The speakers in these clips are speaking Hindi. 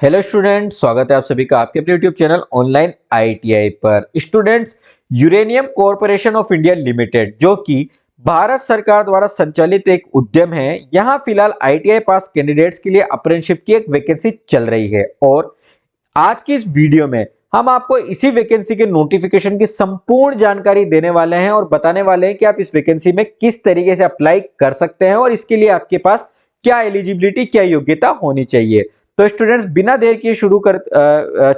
हेलो स्टूडेंट, स्वागत है आप सभी का आपके अपने यूट्यूब चैनल ऑनलाइन आईटीआई पर। Students, uranium corporation of India limited जो कि भारत सरकार द्वारा संचालित एक उद्यम है, यहां फिलहाल आईटीआई पास कैंडिडेट्स के लिए अप्रेंटिसशिप की एक वैकेंसी चल रही है। और आज की इस वीडियो में हम आपको इसी वैकेंसी के नोटिफिकेशन की संपूर्ण जानकारी देने वाले हैं और बताने वाले हैं कि आप इस वैकेंसी में किस तरीके से अप्लाई कर सकते हैं और इसके लिए आपके पास क्या एलिजिबिलिटी, क्या योग्यता होनी चाहिए। तो स्टूडेंट्स, बिना देर किए शुरू कर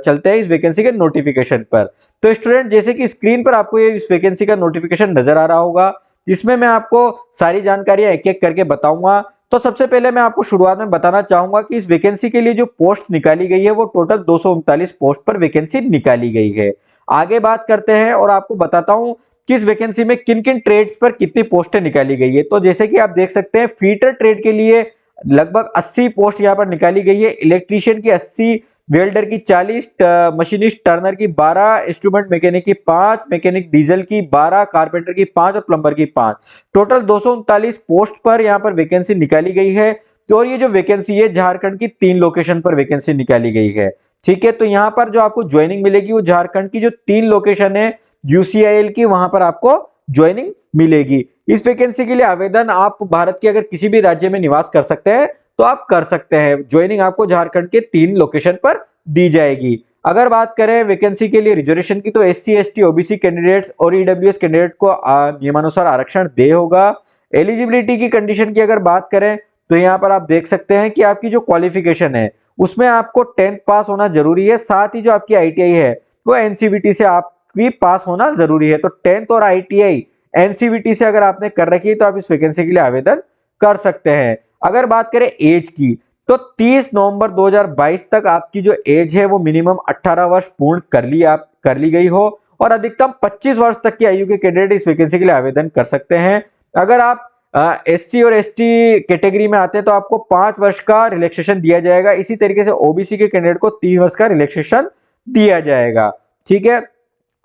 चलते हैं इस वैकेंसी के नोटिफिकेशन पर। तो स्टूडेंट, जैसे कि स्क्रीन पर आपको ये इस वैकेंसी का नोटिफिकेशन नजर आ रहा होगा, इसमें मैं आपको सारी जानकारियां एक एक करके बताऊंगा। तो सबसे पहले मैं आपको शुरुआत में बताना चाहूंगा कि इस वैकेंसी के लिए जो पोस्ट निकाली गई है वो टोटल 239 पोस्ट पर वैकेंसी निकाली गई है। आगे बात करते हैं और आपको बताता हूं कि इस वैकेंसी में किन किन ट्रेड्स पर कितनी पोस्टें निकाली गई है। तो जैसे कि आप देख सकते हैं, फीटर ट्रेड के लिए लगभग 80 पोस्ट यहां पर निकाली गई है, इलेक्ट्रीशियन की 80, वेल्डर की 40, मशीनिस्ट टर्नर की 12, इंस्ट्रूमेंट मैकेनिक की 5, मैकेनिक डीजल की 12, कारपेंटर की 5 और प्लम्बर की 5। टोटल 239 पोस्ट पर यहां पर वैकेंसी निकाली गई है। तो और ये जो वैकेंसी है झारखंड की 3 लोकेशन पर वैकेंसी निकाली गई है। ठीक है, तो यहां पर जो आपको ज्वाइनिंग मिलेगी वो झारखंड की जो 3 लोकेशन है यूसीआईएल की, वहां पर आपको ज्वाइनिंग मिलेगी। इस वैकेंसी के लिए आवेदन आप भारत के अगर किसी भी राज्य में निवास कर सकते हैं तो आप कर सकते हैं। ज्वाइनिंग आपको झारखंड के 3 लोकेशन पर दी जाएगी। अगर बात करें वैकेंसी के लिए रिजर्वेशन की, तो एससी एसटी ओबीसी कैंडिडेट्स और ईडब्ल्यूएस कैंडिडेट को नियमानुसार आरक्षण दे होगा। एलिजिबिलिटी की कंडीशन की अगर बात करें तो यहाँ पर आप देख सकते हैं कि आपकी जो क्वालिफिकेशन है उसमें आपको 10th पास होना जरूरी है। साथ ही जो आपकी आईटीआई है वो एनसीवीटी से आपकी पास होना जरूरी है। तो 10th और आईटीआई एनसीवीटी से अगर आपने कर रखी है तो आप इस वैकेंसी के लिए आवेदन कर सकते हैं। अगर बात करें एज की, तो 30 नवंबर 2022 तक आपकी जो एज है वो मिनिमम 18 वर्ष पूर्ण कर ली गई हो और अधिकतम 25 वर्ष तक की आयु के कैंडिडेट इस वैकेंसी के लिए आवेदन कर सकते हैं। अगर आप एससी और एसटी कैटेगरी में आते हैं तो आपको 5 वर्ष का रिलैक्सेशन दिया जाएगा। इसी तरीके से ओबीसी के कैंडिडेट को 3 वर्ष का रिलैक्सेशन दिया जाएगा। ठीक है,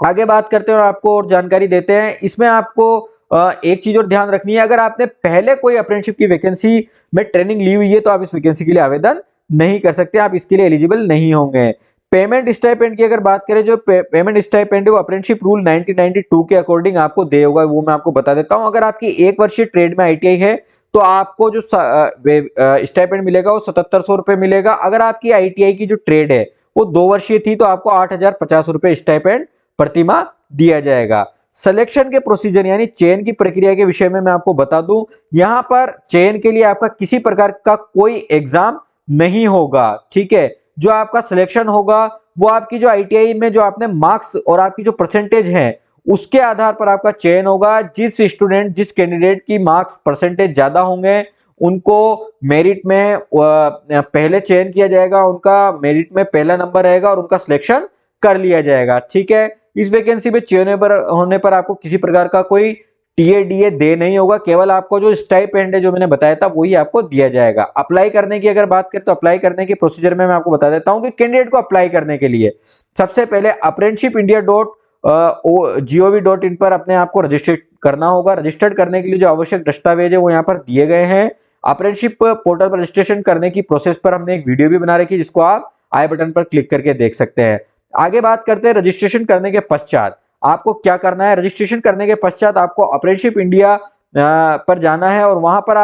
आगे बात करते हैं और आपको और जानकारी देते हैं। इसमें आपको एक चीज और ध्यान रखनी है, अगर आपने पहले कोई अप्रेंटिसशिप की वैकेंसी में ट्रेनिंग ली हुई है तो आप इस वैकेंसी के लिए आवेदन नहीं कर सकते, आप इसके लिए एलिजिबल नहीं होंगे। पेमेंट स्टाइपेंड की अगर बात करें, जो पेमेंट स्टाइपेंड है वो अप्रेंटिसशिप रूल 1992 के अकॉर्डिंग आपको दे होगा, वो मैं आपको बता देता हूं। अगर आपकी 1 वर्षीय ट्रेड में आईटीआई है तो आपको जो स्टाइपेंड मिलेगा वो 7700 रुपए मिलेगा। अगर आपकी आईटीआई की जो ट्रेड है वो 2 वर्षीय थी तो आपको 8050 रुपए स्टाइपेंड प्रतिमाह दिया जाएगा। सिलेक्शन के प्रोसीजर यानी चयन की प्रक्रिया के विषय में मैं आपको बता दूं, यहां पर चयन के लिए आपका किसी प्रकार का कोई एग्जाम नहीं होगा। ठीक है, जो आपका सिलेक्शन होगा वो आपकी जो आईटीआई में जो आपने मार्क्स और आपकी जो परसेंटेज है उसके आधार पर आपका चयन होगा। जिस कैंडिडेट की मार्क्स परसेंटेज ज्यादा होंगे उनको मेरिट में पहले चयन किया जाएगा, उनका मेरिट में पहला नंबर रहेगा और उनका सिलेक्शन कर लिया जाएगा। ठीक है, इस वैकेंसी में चयन होने पर आपको किसी प्रकार का कोई टीएडीए दे नहीं होगा, केवल आपको जो स्टाइपेंड है जो मैंने बताया था वही आपको दिया जाएगा। अप्लाई करने की अगर बात करें तो अप्लाई करने के प्रोसीजर में मैं आपको बता देता हूं कि कैंडिडेट को अप्लाई करने के लिए सबसे पहले apprenticeshipindia.gov.in पर अपने आप को रजिस्टर करना होगा। रजिस्टर्ड करने के लिए जो आवश्यक दस्तावेज है वो यहाँ पर दिए गए हैं। अप्रेंटिसशिप पोर्टल पर रजिस्ट्रेशन करने की प्रोसेस पर हमने एक वीडियो भी बना रखी है जिसको आप आई बटन पर क्लिक करके देख सकते हैं। आगे बात करते हैं रजिस्ट्रेशन करने के पश्चात आपको क्या करना है। रजिस्ट्रेशन करने के पश्चात आपको अप्रेंटिसशिप इंडिया पर जाना है और वहां पर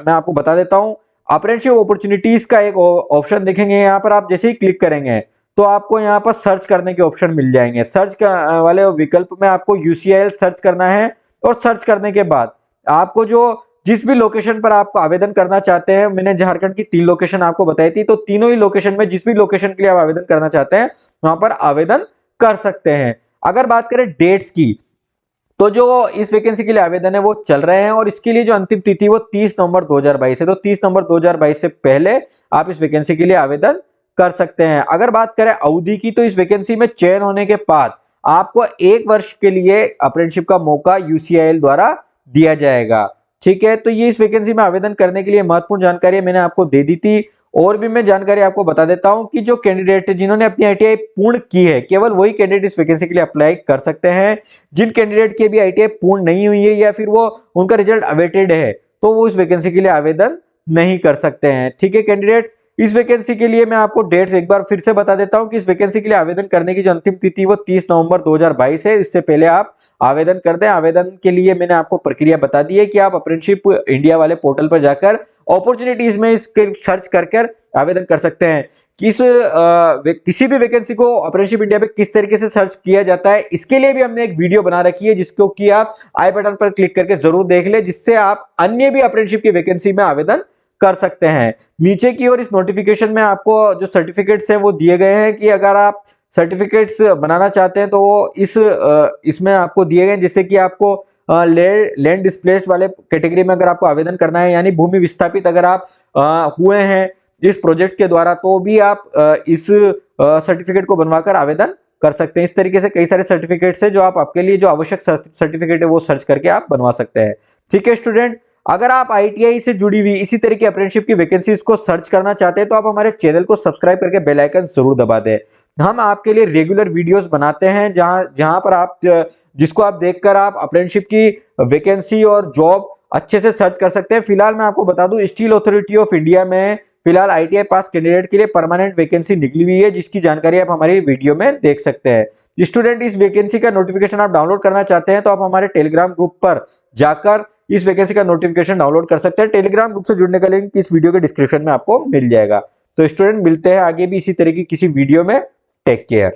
मैं आपको बता देता हूं, अप्रेंटिसशिप अपॉर्चुनिटीज का एक ऑप्शन देखेंगे। यहाँ पर आप जैसे ही क्लिक करेंगे तो आपको यहाँ पर सर्च करने के ऑप्शन मिल जाएंगे। सर्च वाले विकल्प में आपको यूसीआईएल सर्च करना है और सर्च करने के बाद आपको जो जिस भी लोकेशन पर आपको आवेदन करना चाहते हैं, मैंने झारखंड की 3 लोकेशन आपको बताई थी, तो तीनों ही लोकेशन में जिस भी लोकेशन के लिए आप आवेदन करना चाहते हैं वहां पर आवेदन कर सकते हैं। अगर बात करें डेट्स की, तो जो इस वैकेंसी के लिए आवेदन है वो चल रहे हैं और इसके लिए जो अंतिम तिथि वो 30 नवंबर 2022 है। तो 30 नवंबर 2022 से पहले आप इस वैकेंसी के लिए आवेदन कर सकते हैं। अगर बात करें अवधि की, तो इस वैकेंसी में चयन होने के बाद आपको 1 वर्ष के लिए अप्रेंटिसशिप का मौका यूसीआईएल द्वारा दिया जाएगा। ठीक है, तो ये इस वैकेंसी में आवेदन करने के लिए महत्वपूर्ण जानकारी मैंने आपको दे दी थी। और भी मैं जानकारी आपको बता देता हूं कि जो कैंडिडेट है जिन्होंने अपनी आईटीआई पूर्ण की है, केवल वही कैंडिडेट इस वैकेंसी के लिए अप्लाई कर सकते हैं। जिन कैंडिडेट की भी आईटीआई पूर्ण नहीं हुई है या फिर वो उनका रिजल्ट अवेटेड है तो वो इस वैकेंसी के लिए आवेदन नहीं कर सकते हैं। ठीक है कैंडिडेट, इस वैकेंसी के लिए मैं आपको डेट्स एक बार फिर से बता देता हूं कि इस वैकेंसी के लिए आवेदन करने की जो अंतिम तिथि वो 30 नवंबर 2022 है। इससे पहले आप आवेदन कर दें। आवेदन के लिए मैंने आपको प्रक्रिया बता दी है कि आप अप्रेंटिसशिप इंडिया वाले पोर्टल पर जाकर अपॉर्चुनिटीज में इसके सर्च कर आवेदन कर सकते हैं। किसी भी वैकेंसी को अप्रेंटिसशिप इंडिया पे किस तरीके से सर्च किया जाता है, इसके लिए भी हमने एक वीडियो बना रखी है, जिसको कि आप आई बटन पर क्लिक करके जरूर देख ले, जिससे आप अन्य भी अप्रेंटिसशिप की वैकेंसी में आवेदन कर सकते हैं। नीचे की ओर इस नोटिफिकेशन में आपको जो सर्टिफिकेट्स हैं वो दिए गए हैं कि अगर आप सर्टिफिकेट्स बनाना चाहते हैं तो वो इसमें आपको दिए गए, जिससे कि आपको लैंड डिस्प्लेस्ड वाले कैटेगरी में अगर आपको आवेदन करना है, यानी भूमि विस्थापित अगर आप हुए हैं इस प्रोजेक्ट के द्वारा, तो भी आप इस सर्टिफिकेट को बनवाकर आवेदन कर सकते हैं। इस तरीके से कई सारे सर्टिफिकेट्स है जो आप आपके लिए जो आवश्यक सर्टिफिकेट है वो सर्च करके आप बनवा सकते हैं। ठीक है स्टूडेंट, अगर आप आईटीआई से जुड़ी हुई इसी तरह की अप्रेंटिसशिप की वैकेंसीज को सर्च करना चाहते हैं तो आप हमारे चैनल को सब्सक्राइब करके बेल आइकन जरूर दबा दें। हम आपके लिए रेगुलर वीडियोस बनाते हैं जहां पर आप जिसको आप देखकर आप अप्रेंटिसशिप की वैकेंसी और जॉब अच्छे से सर्च कर सकते हैं। फिलहाल मैं आपको बता दूं, स्टील अथॉरिटी ऑफ इंडिया में फिलहाल आईटीआई पास कैंडिडेट के लिए परमानेंट वैकेंसी निकली हुई है, जिसकी जानकारी आप हमारी वीडियो में देख सकते हैं। स्टूडेंट, इस वैकेंसी का नोटिफिकेशन आप डाउनलोड करना चाहते हैं तो आप हमारे टेलीग्राम ग्रुप पर जाकर इस वैकेंसी का नोटिफिकेशन डाउनलोड कर सकते हैं। टेलीग्राम ग्रुप से जुड़ने का लिंक इस वीडियो के डिस्क्रिप्शन में आपको मिल जाएगा। तो स्टूडेंट, मिलते हैं आगे भी इसी तरह की किसी वीडियो में। Take care.